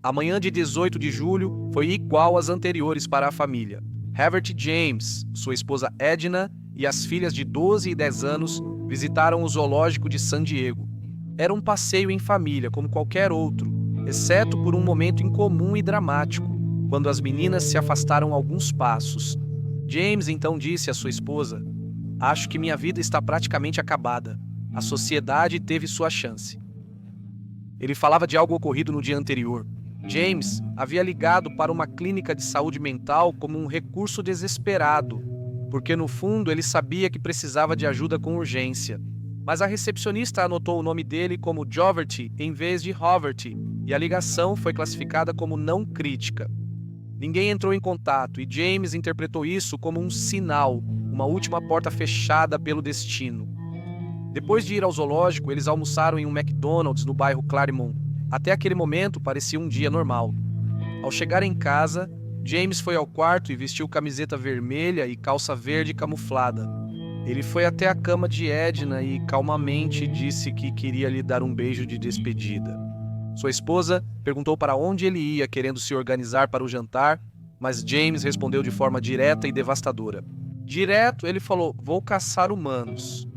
A manhã de 18 de julho foi igual às anteriores para a família. Havert James, sua esposa Edna e as filhas de 12 e 10 anos visitaram o zoológico de San Diego. Era um passeio em família como qualquer outro, exceto por um momento incomum e dramático, quando as meninas se afastaram alguns passos. James então disse à sua esposa: "Acho que minha vida está praticamente acabada. A sociedade teve sua chance." Ele falava de algo ocorrido no dia anterior. James havia ligado para uma clínica de saúde mental como um recurso desesperado, porque no fundo ele sabia que precisava de ajuda com urgência. Mas a recepcionista anotou o nome dele como Joverty em vez de Hoverty, e a ligação foi classificada como não crítica. Ninguém entrou em contato e James interpretou isso como um sinal, uma última porta fechada pelo destino. Depois de ir ao zoológico, eles almoçaram em um McDonald's no bairro Claremont. Até aquele momento parecia um dia normal. Ao chegar em casa, James foi ao quarto e vestiu camiseta vermelha e calça verde camuflada. Ele foi até a cama de Edna e calmamente disse que queria lhe dar um beijo de despedida. Sua esposa perguntou para onde ele ia, querendo se organizar para o jantar, mas James respondeu de forma direta e devastadora. Direto, ele falou: "Vou caçar humanos."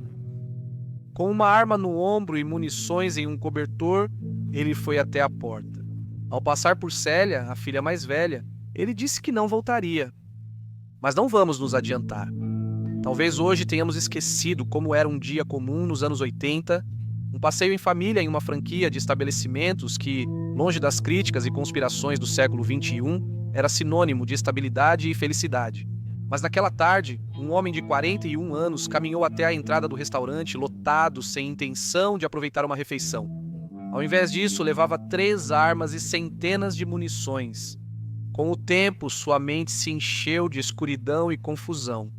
Com uma arma no ombro e munições em um cobertor, ele foi até a porta. Ao passar por Célia, a filha mais velha, ele disse que não voltaria. Mas não vamos nos adiantar. Talvez hoje tenhamos esquecido como era um dia comum nos anos 80, um passeio em família em uma franquia de estabelecimentos que, longe das críticas e conspirações do século XXI, era sinônimo de estabilidade e felicidade. Mas naquela tarde, um homem de 41 anos caminhou até a entrada do restaurante lotado sem intenção de aproveitar uma refeição. Ao invés disso, levava 3 armas e centenas de munições. Com o tempo, sua mente se encheu de escuridão e confusão.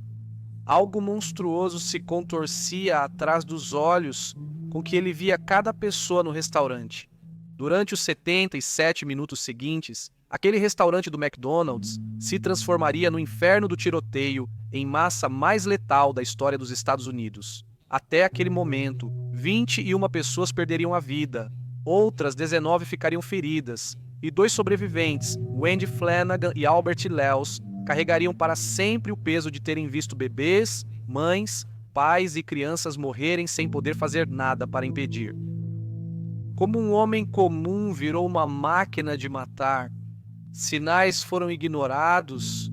Algo monstruoso se contorcia atrás dos olhos com que ele via cada pessoa no restaurante. Durante os 77 minutos seguintes, aquele restaurante do McDonald's se transformaria no inferno do tiroteio em massa mais letal da história dos Estados Unidos. Até aquele momento, 21 pessoas perderiam a vida, outras 19 ficariam feridas, e 2 sobreviventes, Wendy Flanagan e Albert Lels, carregariam para sempre o peso de terem visto bebês, mães, pais e crianças morrerem sem poder fazer nada para impedir. Como um homem comum virou uma máquina de matar, sinais foram ignorados.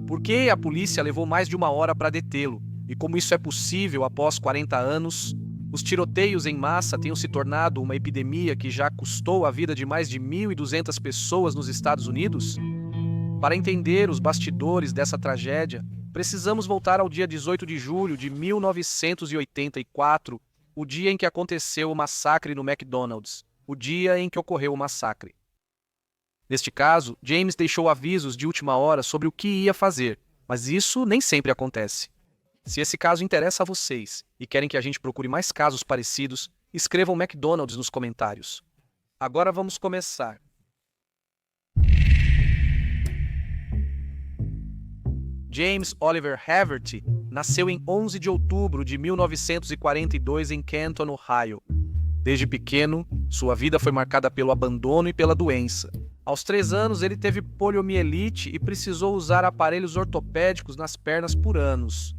Por que a polícia levou mais de 1 hora para detê-lo? E como isso é possível após 40 anos? Os tiroteios em massa tenham se tornado uma epidemia que já custou a vida de mais de 1.200 pessoas nos Estados Unidos? Para entender os bastidores dessa tragédia, precisamos voltar ao dia 18 de julho de 1984, o dia em que aconteceu o massacre no McDonald's, o dia em que ocorreu o massacre. Neste caso, James deixou avisos de última hora sobre o que ia fazer, mas isso nem sempre acontece. Se esse caso interessa a vocês e querem que a gente procure mais casos parecidos, escrevam McDonald's nos comentários. Agora vamos começar. James Oliver Haverty nasceu em 11 de outubro de 1942 em Canton, Ohio. Desde pequeno, sua vida foi marcada pelo abandono e pela doença. Aos 3 anos, ele teve poliomielite e precisou usar aparelhos ortopédicos nas pernas por anos.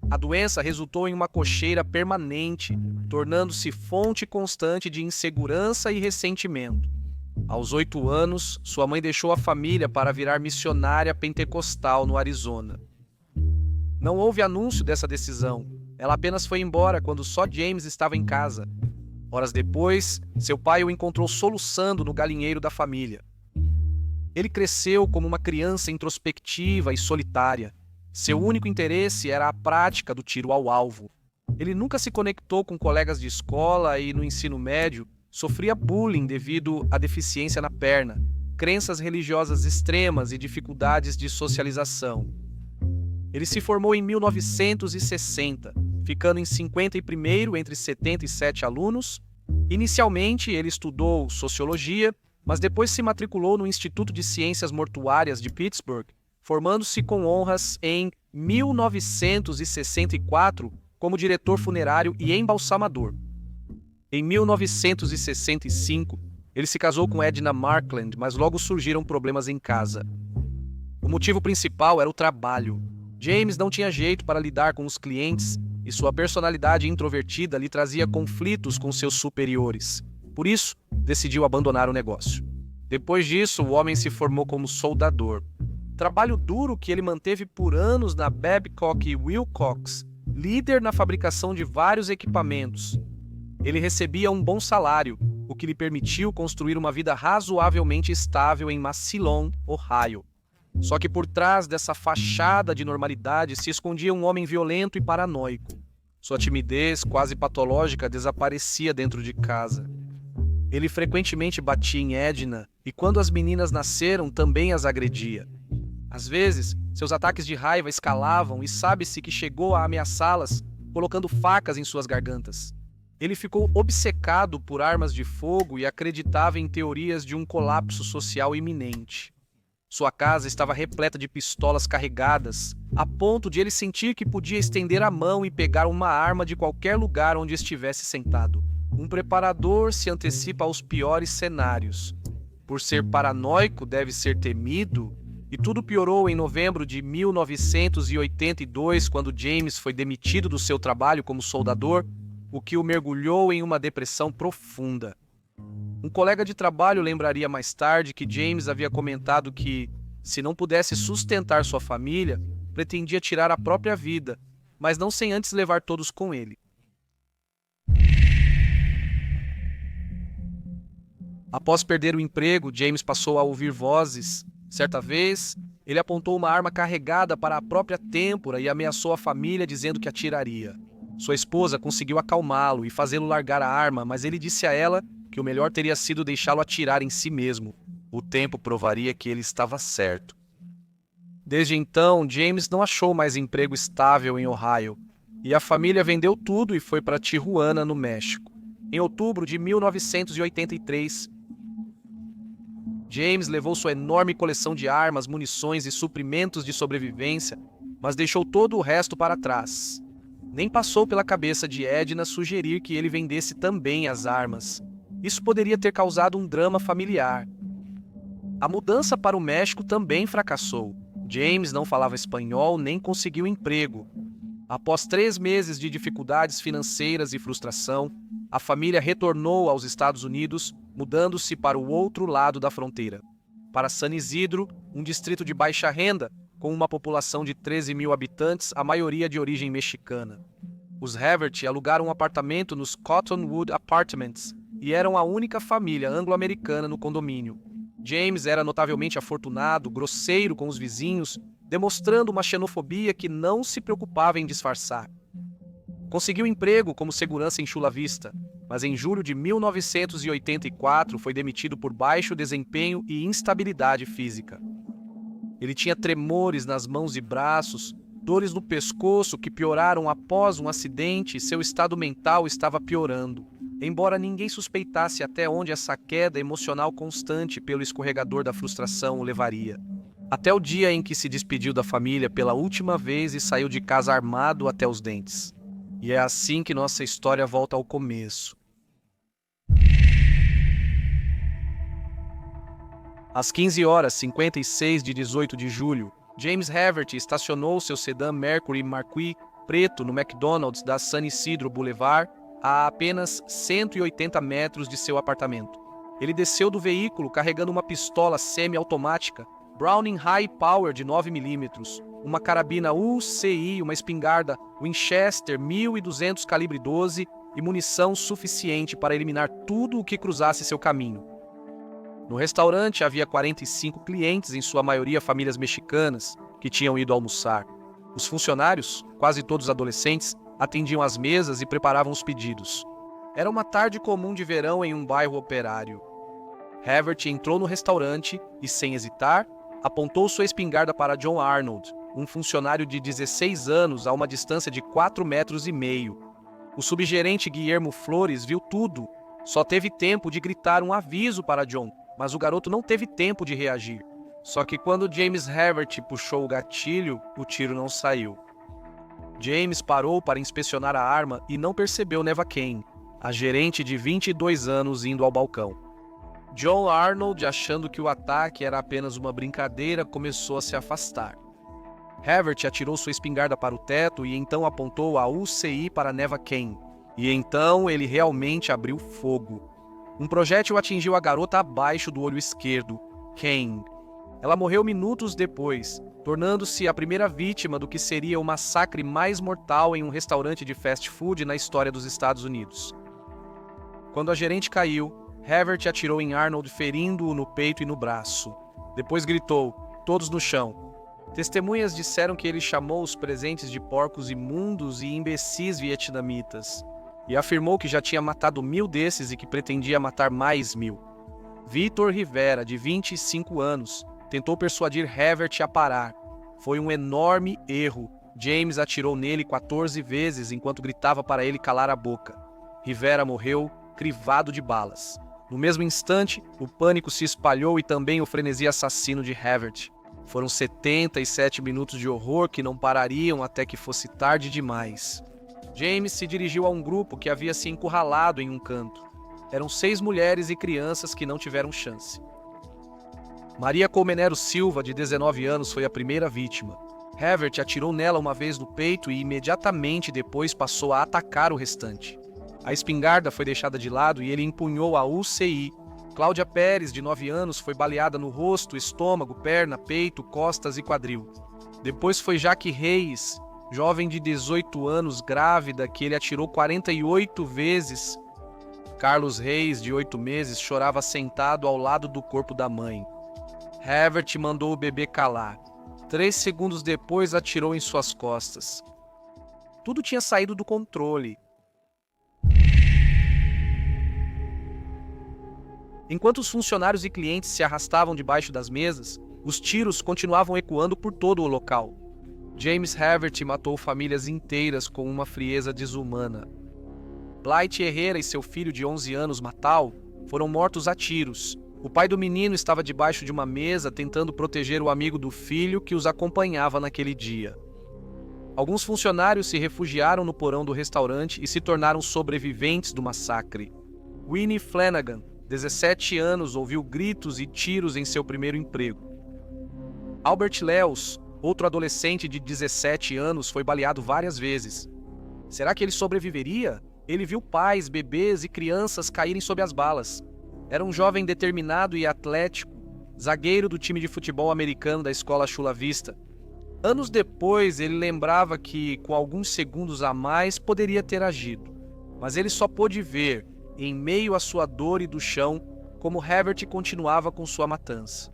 A doença resultou em uma coceira permanente, tornando-se fonte constante de insegurança e ressentimento. Aos 8 anos, sua mãe deixou a família para virar missionária pentecostal no Arizona. Não houve anúncio dessa decisão. Ela apenas foi embora quando só James estava em casa. Horas depois, seu pai o encontrou soluçando no galinheiro da família. Ele cresceu como uma criança introspectiva e solitária. Seu único interesse era a prática do tiro ao alvo. Ele nunca se conectou com colegas de escola e, no ensino médio, sofria bullying devido à deficiência na perna, crenças religiosas extremas e dificuldades de socialização. Ele se formou em 1960, ficando em 51º entre 77 alunos. Inicialmente, ele estudou sociologia, mas depois se matriculou no Instituto de Ciências Mortuárias de Pittsburgh, formando-se com honras em 1964 como diretor funerário e embalsamador. Em 1965, Ele se casou com Edna Markland, mas logo surgiram problemas em casa. O motivo principal era o trabalho. James não tinha jeito para lidar com os clientes e sua personalidade introvertida lhe trazia conflitos com seus superiores. Por isso, decidiu abandonar o negócio. Depois disso, o homem se formou como soldador. Trabalho duro que ele manteve por anos na Babcock Wilcox, líder na fabricação de vários equipamentos. Ele recebia um bom salário, o que lhe permitiu construir uma vida razoavelmente estável em Massillon, Ohio. Só que por trás dessa fachada de normalidade se escondia um homem violento e paranoico. Sua timidez, quase patológica, desaparecia dentro de casa. Ele frequentemente batia em Edna e, quando as meninas nasceram, também as agredia. Às vezes, seus ataques de raiva escalavam e sabe-se que chegou a ameaçá-las, colocando facas em suas gargantas. Ele ficou obcecado por armas de fogo e acreditava em teorias de um colapso social iminente. Sua casa estava repleta de pistolas carregadas, a ponto de ele sentir que podia estender a mão e pegar uma arma de qualquer lugar onde estivesse sentado. Um preparador se antecipa aos piores cenários. Por ser paranoico, deve ser temido, e tudo piorou em novembro de 1982, quando James foi demitido do seu trabalho como soldador, o que o mergulhou em uma depressão profunda. Um colega de trabalho lembraria mais tarde que James havia comentado que, se não pudesse sustentar sua família, pretendia tirar a própria vida, mas não sem antes levar todos com ele. Após perder o emprego, James passou a ouvir vozes. Certa vez, ele apontou uma arma carregada para a própria têmpora e ameaçou a família dizendo que atiraria. Sua esposa conseguiu acalmá-lo e fazê-lo largar a arma, mas ele disse a ela que o melhor teria sido deixá-lo atirar em si mesmo. O tempo provaria que ele estava certo. Desde então, James não achou mais emprego estável em Ohio, e a família vendeu tudo e foi para Tijuana, no México. Em outubro de 1983, James levou sua enorme coleção de armas, munições e suprimentos de sobrevivência, mas deixou todo o resto para trás. Nem passou pela cabeça de Edna sugerir que ele vendesse também as armas. Isso poderia ter causado um drama familiar. A mudança para o México também fracassou. James não falava espanhol nem conseguiu emprego. Após 3 meses de dificuldades financeiras e frustração, a família retornou aos Estados Unidos, mudando-se para o outro lado da fronteira, para San Isidro, um distrito de baixa renda, com uma população de 13 mil habitantes, a maioria de origem mexicana. Os Havert alugaram um apartamento nos Cottonwood Apartments e eram a única família anglo-americana no condomínio. James era notavelmente afortunado, grosseiro com os vizinhos, demonstrando uma xenofobia que não se preocupava em disfarçar. Conseguiu emprego como segurança em Chula Vista, mas em julho de 1984 foi demitido por baixo desempenho e instabilidade física. Ele tinha tremores nas mãos e braços, dores no pescoço que pioraram após um acidente e seu estado mental estava piorando, embora ninguém suspeitasse até onde essa queda emocional constante pelo escorregador da frustração o levaria. Até o dia em que se despediu da família pela última vez e saiu de casa armado até os dentes. E é assim que nossa história volta ao começo. Às 15h56 de 18 de julho, James Havert estacionou seu sedã Mercury Marquis preto no McDonald's da San Isidro Boulevard, a apenas 180 metros de seu apartamento. Ele desceu do veículo carregando uma pistola semi-automática Browning High Power de 9mm, uma carabina UCI, uma espingarda Winchester 1200 calibre 12 e munição suficiente para eliminar tudo o que cruzasse seu caminho. No restaurante havia 45 clientes, em sua maioria famílias mexicanas, que tinham ido almoçar. Os funcionários, quase todos adolescentes, atendiam às mesas e preparavam os pedidos. Era uma tarde comum de verão em um bairro operário. Havert entrou no restaurante e, sem hesitar, apontou sua espingarda para John Arnold, um funcionário de 16 anos a uma distância de 4,5 metros. O subgerente Guillermo Flores viu tudo. Só teve tempo de gritar um aviso para John, mas o garoto não teve tempo de reagir. Só que quando James Havert puxou o gatilho, o tiro não saiu. James parou para inspecionar a arma e não percebeu Neva Kane, a gerente de 22 anos, indo ao balcão. John Arnold, achando que o ataque era apenas uma brincadeira, começou a se afastar. Havert atirou sua espingarda para o teto e então apontou a UCI para Neva Cain. E então ele realmente abriu fogo. Um projétil atingiu a garota abaixo do olho esquerdo, Cain. Ela morreu minutos depois, tornando-se a primeira vítima do que seria o massacre mais mortal em um restaurante de fast food na história dos Estados Unidos. Quando a gerente caiu, Havert atirou em Arnold, ferindo-o no peito e no braço. Depois gritou, todos no chão. Testemunhas disseram que ele chamou os presentes de porcos imundos e imbecis vietnamitas, e afirmou que já tinha matado 1000 desses e que pretendia matar mais 1000. Vitor Rivera, de 25 anos, tentou persuadir Havert a parar. Foi um enorme erro. James atirou nele 14 vezes enquanto gritava para ele calar a boca. Rivera morreu, crivado de balas. No mesmo instante, o pânico se espalhou e também o frenesi assassino de Havert. Foram 77 minutos de horror que não parariam até que fosse tarde demais. James se dirigiu a um grupo que havia se encurralado em um canto. Eram 6 mulheres e crianças que não tiveram chance. Maria Colmenero Silva, de 19 anos, foi a primeira vítima. Havert atirou nela uma vez no peito e imediatamente depois passou a atacar o restante. A espingarda foi deixada de lado e ele empunhou a UCI. Cláudia Pérez, de 9 anos, foi baleada no rosto, estômago, perna, peito, costas e quadril. Depois foi Jaque Reis, jovem de 18 anos, grávida, que ele atirou 48 vezes. Carlos Reis, de 8 meses, chorava sentado ao lado do corpo da mãe. Havert mandou o bebê calar. 3 segundos depois, atirou em suas costas. Tudo tinha saído do controle. Enquanto os funcionários e clientes se arrastavam debaixo das mesas, os tiros continuavam ecoando por todo o local. James Havert matou famílias inteiras com uma frieza desumana. Blight Herrera e seu filho de 11 anos, Matal, foram mortos a tiros. O pai do menino estava debaixo de uma mesa tentando proteger o amigo do filho que os acompanhava naquele dia. Alguns funcionários se refugiaram no porão do restaurante e se tornaram sobreviventes do massacre. Winnie Flanagan, 17 anos, ouviu gritos e tiros em seu primeiro emprego. Albert Leos, outro adolescente de 17 anos, foi baleado várias vezes. Será que ele sobreviveria? Ele viu pais, bebês e crianças caírem sob as balas. Era um jovem determinado e atlético, zagueiro do time de futebol americano da escola Chula Vista. Anos depois, ele lembrava que, com alguns segundos a mais, poderia ter agido. Mas ele só pôde ver, em meio à sua dor e do chão, como Havert continuava com sua matança.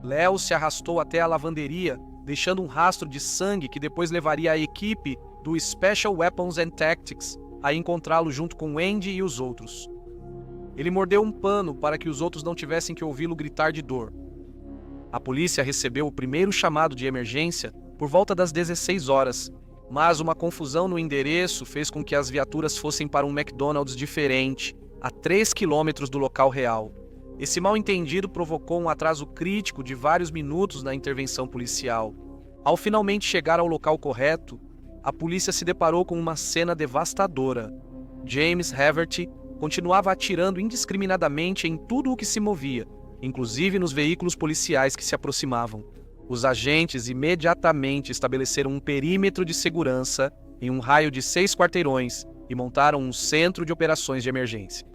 Léo se arrastou até a lavanderia, deixando um rastro de sangue que depois levaria a equipe do Special Weapons and Tactics a encontrá-lo junto com Andy e os outros. Ele mordeu um pano para que os outros não tivessem que ouvi-lo gritar de dor. A polícia recebeu o primeiro chamado de emergência por volta das 16 horas, mas uma confusão no endereço fez com que as viaturas fossem para um McDonald's diferente, a 3 quilômetros do local real. Esse mal-entendido provocou um atraso crítico de vários minutos na intervenção policial. Ao finalmente chegar ao local correto, a polícia se deparou com uma cena devastadora. James Havert continuava atirando indiscriminadamente em tudo o que se movia, inclusive nos veículos policiais que se aproximavam. Os agentes imediatamente estabeleceram um perímetro de segurança em um raio de 6 quarteirões e montaram um centro de operações de emergência.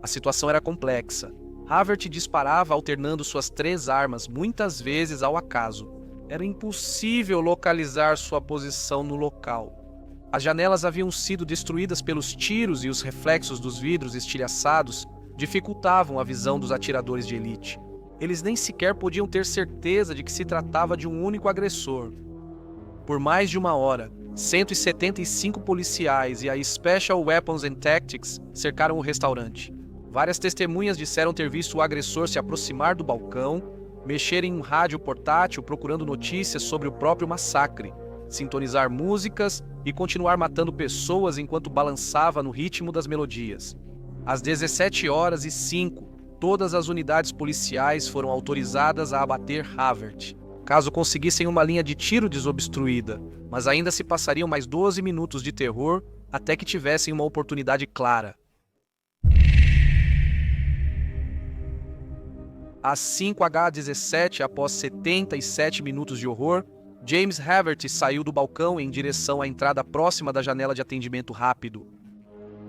A situação era complexa. Havert disparava alternando suas 3 armas, muitas vezes ao acaso. Era impossível localizar sua posição no local. As janelas haviam sido destruídas pelos tiros e os reflexos dos vidros estilhaçados dificultavam a visão dos atiradores de elite. Eles nem sequer podiam ter certeza de que se tratava de um único agressor. Por mais de 1 hora, 175 policiais e a Special Weapons and Tactics cercaram o restaurante. Várias testemunhas disseram ter visto o agressor se aproximar do balcão, mexer em um rádio portátil procurando notícias sobre o próprio massacre, sintonizar músicas e continuar matando pessoas enquanto balançava no ritmo das melodias. Às 17h05, todas as unidades policiais foram autorizadas a abater Havert, caso conseguissem uma linha de tiro desobstruída, mas ainda se passariam mais 12 minutos de terror até que tivessem uma oportunidade clara. Às 5h17, após 77 minutos de horror, James Haverty saiu do balcão em direção à entrada próxima da janela de atendimento rápido.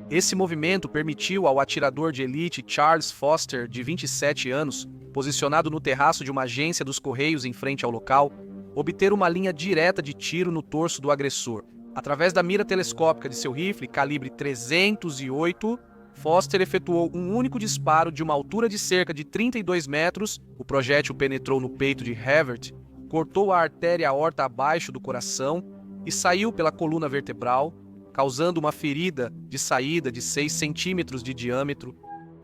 Esse movimento permitiu ao atirador de elite Charles Foster, de 27 anos, posicionado no terraço de uma agência dos Correios em frente ao local, obter uma linha direta de tiro no torso do agressor. Através da mira telescópica de seu rifle calibre 308, Foster efetuou um único disparo de uma altura de cerca de 32 metros. O projétil penetrou no peito de Haverty, cortou a artéria aorta abaixo do coração e saiu pela coluna vertebral, causando uma ferida de saída de 6 centímetros de diâmetro.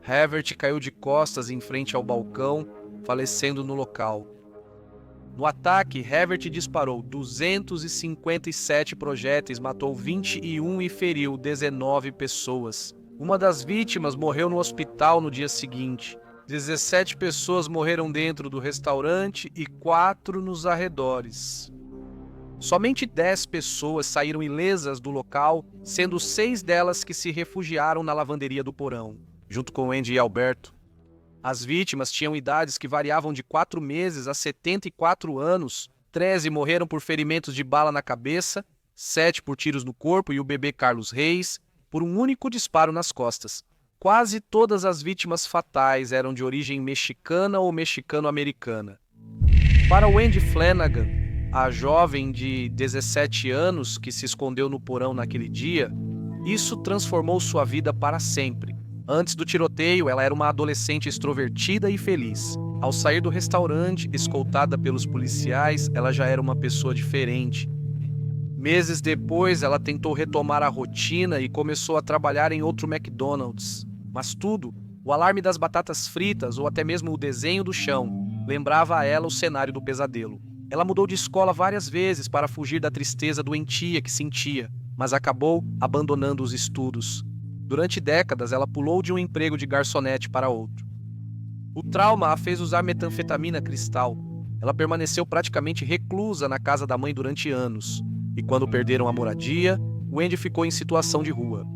Haverty caiu de costas em frente ao balcão, falecendo no local. No ataque, Haverty disparou 257 projéteis, matou 21 e feriu 19 pessoas. Uma das vítimas morreu no hospital no dia seguinte. 17 pessoas morreram dentro do restaurante e 4 nos arredores. Somente 10 pessoas saíram ilesas do local, sendo 6 delas que se refugiaram na lavanderia do porão, junto com Andy e Alberto. As vítimas tinham idades que variavam de 4 meses a 74 anos. 13 morreram por ferimentos de bala na cabeça, 7 por tiros no corpo e o bebê Carlos Reis por um único disparo nas costas. Quase todas as vítimas fatais eram de origem mexicana ou mexicano-americana. Para Wendy Flanagan, a jovem de 17 anos que se escondeu no porão naquele dia, isso transformou sua vida para sempre. Antes do tiroteio, ela era uma adolescente extrovertida e feliz. Ao sair do restaurante, escoltada pelos policiais, ela já era uma pessoa diferente. Meses depois, ela tentou retomar a rotina e começou a trabalhar em outro McDonald's. Mas tudo, o alarme das batatas fritas ou até mesmo o desenho do chão, lembrava a ela o cenário do pesadelo. Ela mudou de escola várias vezes para fugir da tristeza doentia que sentia, mas acabou abandonando os estudos. Durante décadas, ela pulou de um emprego de garçonete para outro. O trauma a fez usar metanfetamina cristal. Ela permaneceu praticamente reclusa na casa da mãe durante anos. E quando perderam a moradia, Wendy ficou em situação de rua.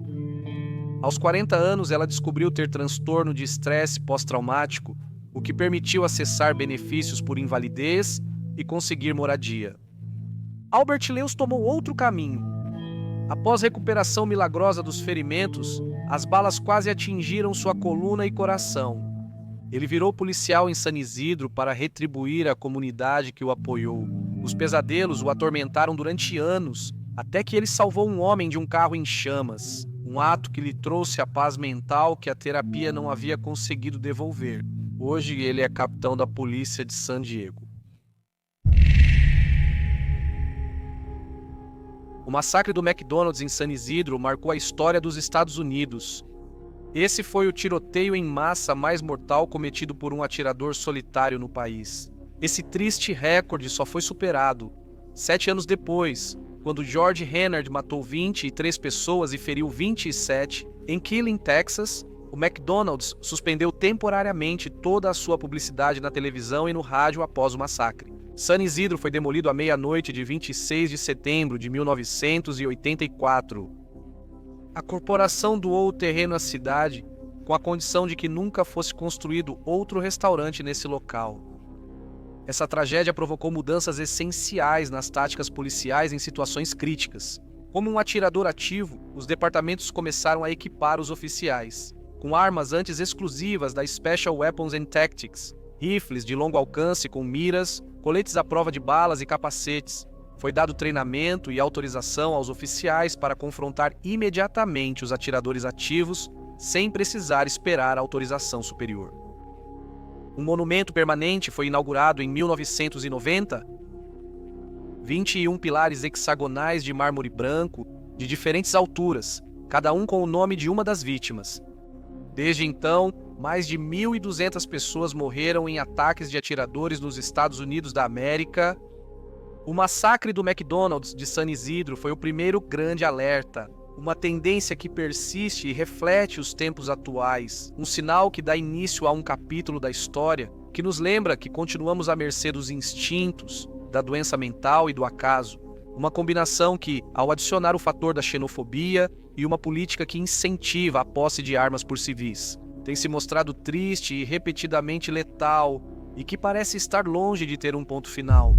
Aos 40 anos, ela descobriu ter transtorno de estresse pós-traumático, o que permitiu acessar benefícios por invalidez e conseguir moradia. Albert Lewis tomou outro caminho. Após recuperação milagrosa dos ferimentos, as balas quase atingiram sua coluna e coração. Ele virou policial em San Isidro para retribuir à comunidade que o apoiou. Os pesadelos o atormentaram durante anos, até que ele salvou um homem de um carro em chamas, um ato que lhe trouxe a paz mental que a terapia não havia conseguido devolver. Hoje ele é capitão da polícia de San Diego. O massacre do McDonald's em San Isidro marcou a história dos Estados Unidos. Esse foi o tiroteio em massa mais mortal cometido por um atirador solitário no país. Esse triste recorde só foi superado 7 anos depois, quando George Hennard matou 23 pessoas e feriu 27. Em Killeen, Texas, o McDonald's suspendeu temporariamente toda a sua publicidade na televisão e no rádio após o massacre. San Isidro foi demolido à meia-noite de 26 de setembro de 1984. A corporação doou o terreno à cidade com a condição de que nunca fosse construído outro restaurante nesse local. Essa tragédia provocou mudanças essenciais nas táticas policiais em situações críticas. Como um atirador ativo, os departamentos começaram a equipar os oficiais com armas antes exclusivas da Special Weapons and Tactics, rifles de longo alcance com miras, coletes à prova de balas e capacetes. Foi dado treinamento e autorização aos oficiais para confrontar imediatamente os atiradores ativos, sem precisar esperar a autorização superior. Um monumento permanente foi inaugurado em 1990. 21 pilares hexagonais de mármore branco, de diferentes alturas, cada um com o nome de uma das vítimas. Desde então, mais de 1.200 pessoas morreram em ataques de atiradores nos Estados Unidos da América. O massacre do McDonald's de San Isidro foi o primeiro grande alerta, uma tendência que persiste e reflete os tempos atuais, um sinal que dá início a um capítulo da história que nos lembra que continuamos à mercê dos instintos, da doença mental e do acaso, uma combinação que, ao adicionar o fator da xenofobia e uma política que incentiva a posse de armas por civis, tem se mostrado triste e repetidamente letal e que parece estar longe de ter um ponto final.